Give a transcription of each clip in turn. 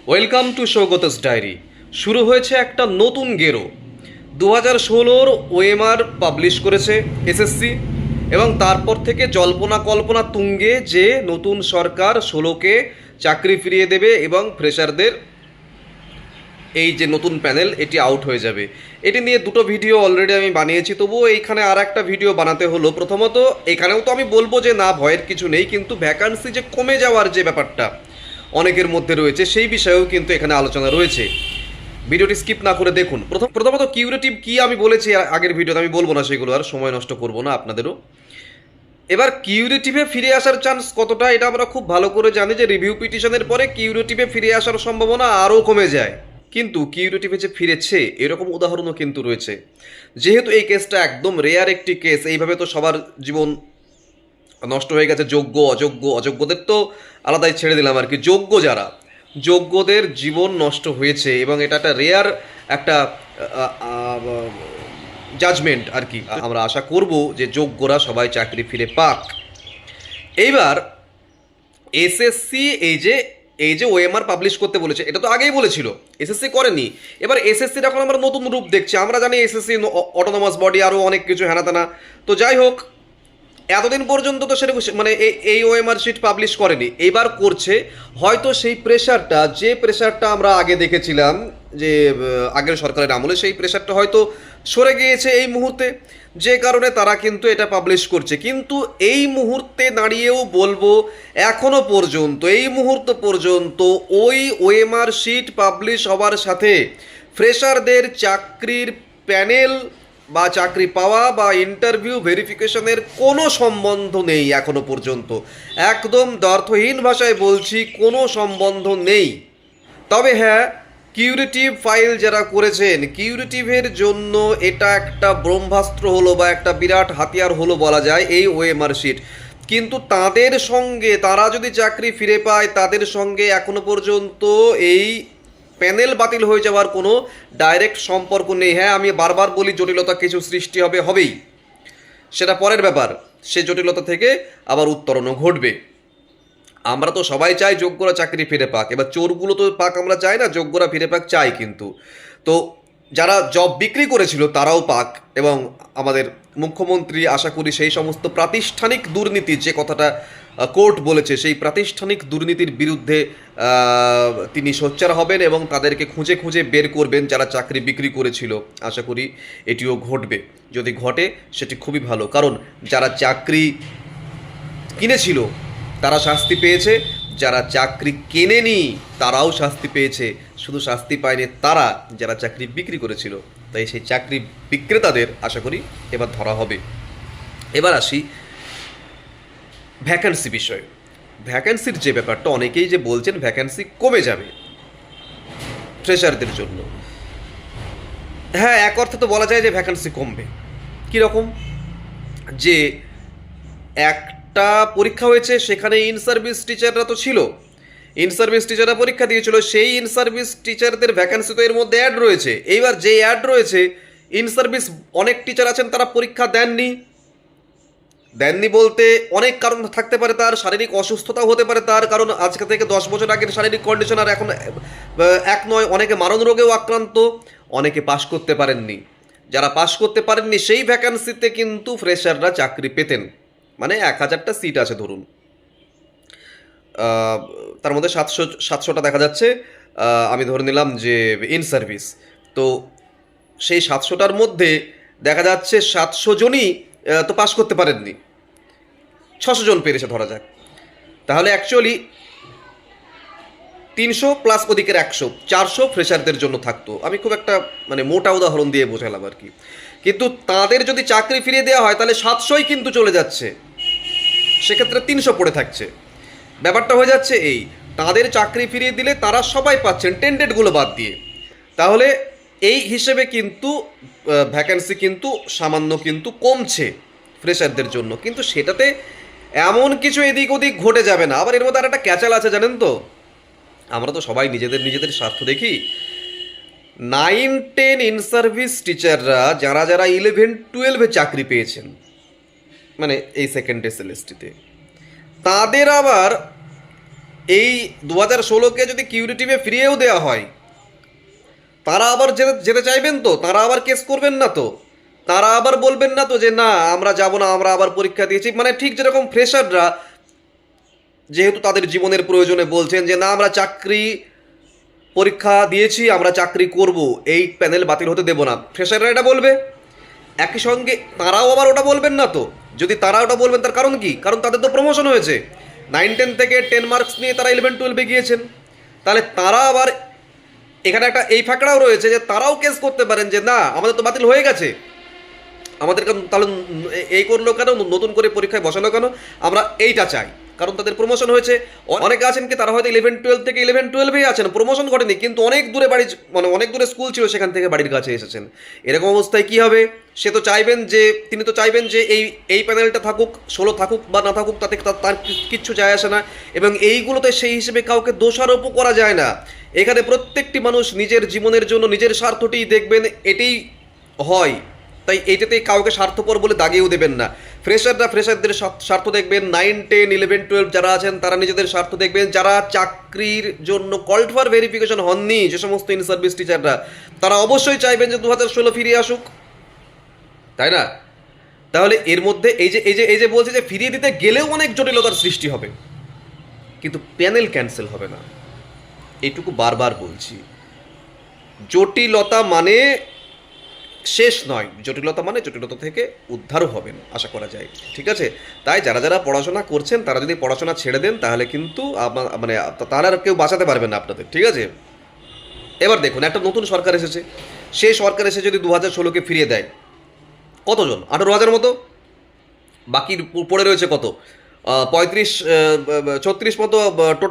Welcome to সৌগতস diary. শুরু হয়েছে একটা নতুন গেরো। 2016 ওএমআর পাবলিশ করেছে এসএসসি, এবং তারপর থেকে জল্পনা কল্পনা তুঙ্গে যে নতুন সরকার 16কে চাকরি ফিরিয়ে দেবে এবং ফ্রেশারদের এই যে নতুন প্যানেল এটি আউট হয়ে যাবে। এটি নিয়ে দুটো ভিডিও অলরেডি আমি বানিয়েছি, তবুও এইখানে আর একটা ভিডিও বানাতে হলো। প্রথমত এখানেও তো আমি বলবো যে না, ভয়ের কিছু নেই, কিন্তু ভ্যাকান্সি যে কমে যাওয়ার যে ব্যাপারটা অনেকের মধ্যে রয়েছে সেই বিষয়েও কিন্তু এখানে আলোচনা রয়েছে। ভিডিওটি স্কিপ না করে দেখুন। প্রথমত কিউরেটিভ কি আমি বলেছি আগের ভিডিওতে, আমি বলবো না সেগুলো, আর সময় নষ্ট করবো না আপনাদেরও। এবার কিউরেটিভে ফিরে আসার চান্স কতটা এটা আমরা খুব ভালো করে জানি যে রিভিউ পিটিশনের পরে কিউরেটিভে ফিরে আসার সম্ভাবনা আরও কমে যায়। কিন্তু কিউরেটিভে যে ফিরেছে এরকম উদাহরণও কিন্তু রয়েছে। যেহেতু এই কেসটা একদম রেয়ার একটি কেস, এইভাবে তো সবার জীবন নষ্ট হয়ে গেছে। অযোগ্যদের তো আলাদাই ছেড়ে দিলাম আর কি। যোগ্যদের জীবন নষ্ট হয়েছে এবং এটা একটা রেয়ার একটা জাজমেন্ট আর কি। আমরা আশা করব যে যোগ্যরা সবাই চাকরি ফিরে পাক। এইবার এসএসসি এই যে ওএমআর পাবলিশ করতে বলেছে, এটা তো আগেই বলেছিল, এসএসসি করেনি। এবার এসএসসির এখন আমরা নতুন রূপ দেখছি। আমরা জানি এসএসসি অটোনমাস বডি, আরও অনেক কিছু হেনাতেনা। তো যাই হোক, এতদিন পর্যন্ত তো সেটা মানে এই ওএমআর শিট পাবলিশ করেনি, এবার করছে। হয়তো সেই প্রেশারটা আমরা আগে দেখেছিলাম যে আগের সরকারের আমলে, সেই প্রেশারটা হয়তো সরে গিয়েছে এই মুহূর্তে, যে কারণে তারা কিন্তু এটা পাবলিশ করছে। কিন্তু এই মুহূর্তে দাঁড়িয়েও বলবো, এখনো পর্যন্ত এই মুহূর্ত পর্যন্ত ওই ওএমআর শিট পাবলিশ হওয়ার সাথে ফ্রেশারদের চাকরির প্যানেল বা চাকরি পাওয়া বা ইন্টারভিউ ভেরিফিকেশনের কোনো সম্বন্ধ নেই এখনো পর্যন্ত। একদম দ্ব্যর্থহীন ভাষায় বলছি, কোনো সম্বন্ধ নেই। তবে হ্যাঁ, কিউরেটিভ ফাইল যারা করেছেন, কিউরেটিভের জন্য এটা একটা ব্রহ্মাস্ত্র হলো বা একটা বিরাট হাতিয়ার হলো বলা যায় এই ওএমআর শিট। কিন্তু তাদের সঙ্গে, তারা যদি চাকরি ফিরে পায়, তাদের সঙ্গে এখনো পর্যন্ত এই প্যানেল বাতিল হয়ে যাওয়ার কোনো ডাইরেক্ট সম্পর্ক নেই। হ্যাঁ, আমি বারবার বলি জটিলতা কিছু সৃষ্টি হবেই, সেটা পরের ব্যাপার। সে জটিলতা থেকে আবার উত্তরণও ঘটবে। আমরা তো সবাই চাই যোগ্যরা চাকরি ফিরে পাক। এবার চোরগুলো তো পাক আমরা চাই না, যোগ্যরা ফিরে পাক চাই। কিন্তু তো যারা জব বিক্রি করেছিল তারাও পাক, এবং আমাদের মুখ্যমন্ত্রী আশা করি সেই সমস্ত প্রাতিষ্ঠানিক দুর্নীতি, যে কথাটা কোর্ট বলেছে, সেই প্রাতিষ্ঠানিক দুর্নীতির বিরুদ্ধে তিনি সোচ্চার হবেন এবং তাদেরকে খুঁজে খুঁজে বের করবেন যারা চাকরি বিক্রি করেছিল। আশা করি এটিও ঘটবে। যদি ঘটে সেটি খুবই ভালো, কারণ যারা চাকরি কিনেছিল তারা শাস্তি পেয়েছে, যারা চাকরি কেনেনি তারাও শাস্তি পেয়েছে। শুধু শাস্তি পায়নি তারা, যারা চাকরি বিক্রি করেছিল। তাই সেই চাকরি বিক্রেতাদের আশা করি এবার ধরা হবে। এবার আসি ভ্যাকান্সি বিষয়ে। ভ্যাকান্সির যে ব্যাপারটা, অনেকেই যে বলছেন ভ্যাকান্সি কমে যাবে ফ্রেশারদের জন্য। হ্যাঁ, এক অর্থে তো বলা যায় যে ভ্যাকান্সি কমবে। কীরকম? যে একটা পরীক্ষা হয়েছে, সেখানে ইন সার্ভিস টিচাররা তো ছিল, ইন সার্ভিস টিচাররা পরীক্ষা দিয়েছিল, সেই ইন সার্ভিস টিচারদের ভ্যাকান্সি তো এর মধ্যে অ্যাড রয়েছে। এইবার যে অ্যাড রয়েছে, ইন সার্ভিস অনেক টিচার আছেন তারা পরীক্ষা দেননি বলতে অনেক কারণ থাকতে পারে। তার শারীরিক অসুস্থতাও হতে পারে, তার কারণ আজকে থেকে 10 বছর আগের শারীরিক কন্ডিশন আর এখন এক নয়। অনেকে মারণ রোগেও আক্রান্ত, অনেকে পাশ করতে পারেননি। যারা পাশ করতে পারেননি সেই ভ্যাকান্সিতে কিন্তু ফ্রেশাররা চাকরি পেতেন। মানে 1000টা সিট আছে ধরুন, তার মধ্যে 700টা দেখা যাচ্ছে, আমি ধরে নিলাম যে ইন সার্ভিস। তো সেই 700টার মধ্যে দেখা যাচ্ছে 700 জনই তো পাস করতে পারেননি, 600 জন পেরেছে ধরা যাক। তাহলে অ্যাকচুয়ালি 300 প্লাস ওদিকের 100, 400 ফ্রেশারদের জন্য থাকতো। আমি খুব একটা মানে মোটা উদাহরণ দিয়ে বোঝালাম আর কি। কিন্তু তাদের যদি চাকরি ফিরিয়ে দেওয়া হয় তাহলে 700ই কিন্তু চলে যাচ্ছে, সেক্ষেত্রে 300 পড়ে থাকছে। ব্যাপারটা হয়ে যাচ্ছে এই, তাদের চাকরি ফিরিয়ে দিলে তারা সবাই পাচ্ছেন টেন্ডেডগুলো বাদ দিয়ে। তাহলে এই হিসেবে কিন্তু ভ্যাকান্সি কিন্তু সামান্য কিন্তু কমছে ফ্রেশারদের জন্য। কিন্তু সেটাতে এমন কিছু এদিক ওদিক ঘটে যাবে না। আবার এর মধ্যে আর একটা ক্যাচাল আছে জানেন তো, আমরা তো সবাই নিজেদের স্বার্থ দেখি। 9-10 ইন সার্ভিস টিচাররা যারা 11-12 চাকরি পেয়েছেন, মানে এই সেকেন্ড এসএলএসটিতে, তাদের আবার এই 2016-কে যদি কিউরেটিভে ফিরিয়েও দেওয়া হয়, তারা আবার যেতে চাইবেন তো? তারা আবার কেস করবেন না তো? তারা আবার বলবেন না তো যে না আমরা যাব না, আমরা আবার পরীক্ষা দিয়েছি? মানে ঠিক যেরকম ফ্রেশাররা যেহেতু তাদের জীবনের প্রয়োজনে বলছেন যে না আমরা চাকরি পরীক্ষা দিয়েছি, আমরা চাকরি করব, এই প্যানেল বাতিল হতে দেব না, ফ্রেশাররা এটা বলবে। একই সঙ্গে তারাও আবার ওটা বলবেন না তো? যদি তারা ওটা বলবেন তার কারণ কি? কারণ তাদের তো প্রমোশন হয়েছে, 9-10 থেকে 10 মার্কস নিয়ে তারা 11-12-এ গিয়েছেন। তাহলে তারা আবার এখানে একটা এই ফাঁকড়াও রয়েছে যে তারাও কেস করতে পারেন যে না আমাদের তো বাতিল হয়ে গেছে, আমাদের তাহলে এই করলো কেন, নতুন করে পরীক্ষায় বসালো কেন, আমরা এইটা চাই। কারণ তাদের প্রমোশন হয়েছে। অনেকে আছেন কি তারা হয়তো 11-12 থেকে 11-12-এই আছেন, প্রমোশন ঘটেনি, কিন্তু অনেক দূরে বাড়ি, মানে অনেক দূরে স্কুল ছিল, সেখান থেকে বাড়ির কাছে এসেছেন। এরকম অবস্থায় কি হবে? তিনি তো চাইবেন যে এই প্যানেলটা থাকুক, 16 থাকুক বা না থাকুক, তাতে তার কিচ্ছু যায় আসে না। এবং এইগুলোতে সেই হিসেবে কাউকে দোষারোপও করা যায় না। এখানে প্রত্যেকটি মানুষ নিজের জীবনের জন্য নিজের স্বার্থটি দেখবেন, এটাই হয়। তাই এইটাতে কাউকে স্বার্থপর বলে দাগিয়েও দেবেন না। ফ্রেশারদের স্বার্থ দেখবেন, 9-10-11-12 যারা আছেন তারা নিজেদের স্বার্থ দেখবেন। যারা চাকরির জন্য কল্ড ফর ভেরিফিকেশন হননি, যে সমস্ত ইন সার্ভিস টিচাররা, তারা অবশ্যই চাইবেন যে 2016 ফিরিয়ে আসুক, তাই না? তাহলে এর মধ্যে এই যে বলছে যে ফিরিয়ে দিতে গেলেও অনেক জটিলতার সৃষ্টি হবে, কিন্তু প্যানেল ক্যান্সেল হবে না, এইটুকু বারবার বলছি। জটিলতা মানে শেষ নয়, জটিলতা মানে জটিলতা থেকে উদ্ধারও হবেন আশা করা যায়, ঠিক আছে? তাই যারা পড়াশোনা করছেন তারা যদি পড়াশোনা ছেড়ে দেন তাহলে কিন্তু মানে তারা আর কেউ বাঁচাতে পারবেন না আপনাদের, ঠিক আছে? এবার দেখুন, একটা নতুন সরকার এসেছে, সেই সরকার এসে যদি 2016-কে ফিরিয়ে দেয়, কতজন? 18,000 মতো, বাকি পড়ে রয়েছে কত? 35-36 মতো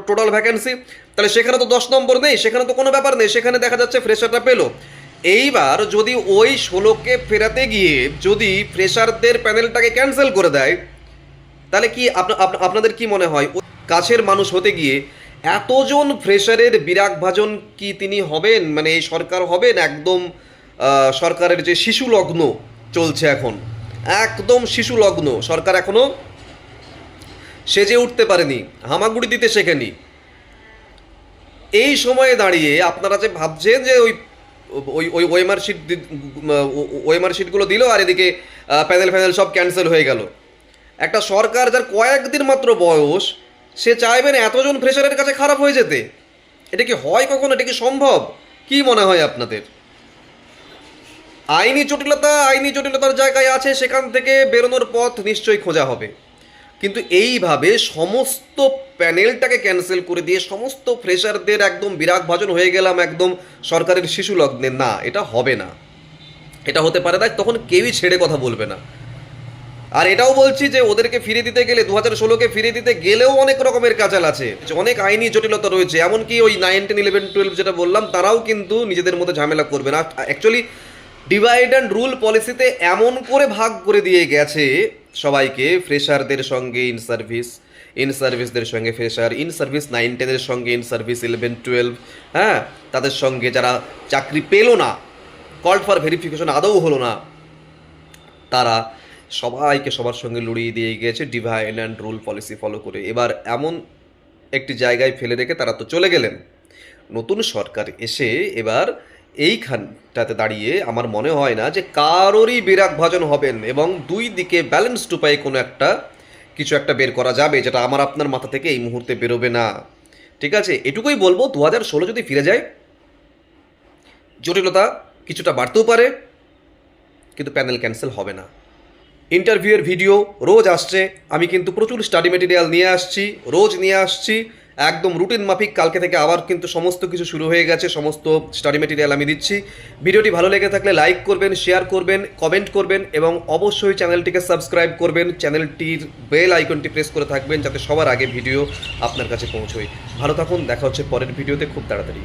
টোটাল ভ্যাকেন্সি। তাহলে সেখানে তো 10 নম্বর নেই, সেখানে তো কোনো ব্যাপার নেই, সেখানে দেখা যাচ্ছে ফ্রেশাররা পেলো। এইবার যদি ওই 16-কে ফেরাতে গিয়ে যদি ফ্রেশারদের প্যানেলটাকে ক্যান্সেল করে দেয়, তাহলে কি আপনাদের কি মনে হয় কাছের মানুষ হতে গিয়ে এতজন ফ্রেশারের বিরাগ ভাজন কি তিনি হবেন? মানে এই সরকার হবেন একদম সরকারের যে শিশু লগ্ন চলছে এখন, একদম শিশু লগ্ন, সরকার এখনো সেজে উঠতে পারেনি, হামাগুড়ি দিতে শেখেনি। এই সময়ে দাঁড়িয়ে আপনারা যে ভাবছেন যে ওই ওএমআর শিটগুলো দিল আর এদিকে প্যানেল সব ক্যান্সেল হয়ে গেল। একটা সরকার যার কয়েকদিন মাত্র বয়স, সে চাইবেন এতজন ফ্রেশারের কাছে খারাপ হয়ে যেতে? এটা কি হয় কখনো? এটা কি সম্ভব? কি মনে হয় আপনাদের? আইনি জটিলতার জায়গায় আছে, সেখান থেকে বেরোনোর পথ নিশ্চয়ই খোঁজা হবে। কিন্তু এইভাবে সমস্ত প্যানেলটাকে ক্যান্সেল করে দিয়ে সমস্ত ফ্রেশারদের একদম বিরাগ ভাজন হয়ে গেলাম একদম সরকারের শিশু লগ্নে, না, এটা হবে না, এটা হতে পারে না, তখন কেউই ছেড়ে কথা বলবে না। আর এটাও বলছি যে ওদেরকে ফিরে দিতে গেলে, 2016-কে ফিরে দিতে গেলেও অনেক রকমের কাচাল আছে, অনেক আইনি জটিলতা রয়েছে। এমনকি ওই 9-10-11-12 যেটা বললাম, তারাও কিন্তু নিজেদের মধ্যে ঝামেলা করবে না। অ্যাকচুয়ালি ডিভাইড অ্যান্ড রুল পলিসিতে এমন করে ভাগ করে দিয়ে গেছে সবাইকে, ফ্রেশারদের সঙ্গে ইন সার্ভিসদের সঙ্গে ফ্রেশার, ইন সার্ভিস 9-10-এর সঙ্গে ইন সার্ভিস 11-12, হ্যাঁ, তাদের সঙ্গে যারা চাকরি পেলো না, কল্ড ফর ভেরিফিকেশন আদৌ হলো না, তারা সবাইকে সবার সঙ্গে লড়িয়ে দিয়ে গিয়েছে divide and rule policy follow করে। এবার এমন একটি জায়গায় ফেলে রেখে তারা তো চলে গেলেন। নতুন সরকার এসে এবার এইখানটাতে দাঁড়িয়ে আমার মনে হয় না যে কারোরই বিরাগ ভাজন হবেন, এবং দুই দিকে ব্যালেন্সড উপায়ে কোনো কিছু একটা বের করা যাবে, যেটা আমার আপনার মাথা থেকে এই মুহূর্তে বেরোবে না, ঠিক আছে? এটুকুই বলবো, 2016 যদি ফিরে যায়, জটিলতা কিছুটা বাড়তেও পারে, কিন্তু প্যানেল ক্যান্সেল হবে না। ইন্টারভিউয়ের ভিডিও রোজ আসছে, আমি কিন্তু প্রচুর স্টাডি মেটেরিয়াল রোজ নিয়ে আসছি একদম রুটিন মাফিক। কালকে থেকে আবার কিন্তু সমস্ত কিছু শুরু হয়ে গেছে, সমস্ত স্টাডি মেটেরিয়াল আমি দিচ্ছি। ভিডিওটি ভালো লেগে থাকলে লাইক করবেন, শেয়ার করবেন, কমেন্ট করবেন, এবং অবশ্যই চ্যানেলটিকে সাবস্ক্রাইব করবেন, চ্যানেলটির বেল আইকনটি প্রেস করে থাকবেন যাতে সবার আগে ভিডিও আপনার কাছে পৌঁছয়। ভালো থাকুন, দেখা হচ্ছে পরের ভিডিওতে খুব তাড়াতাড়ি।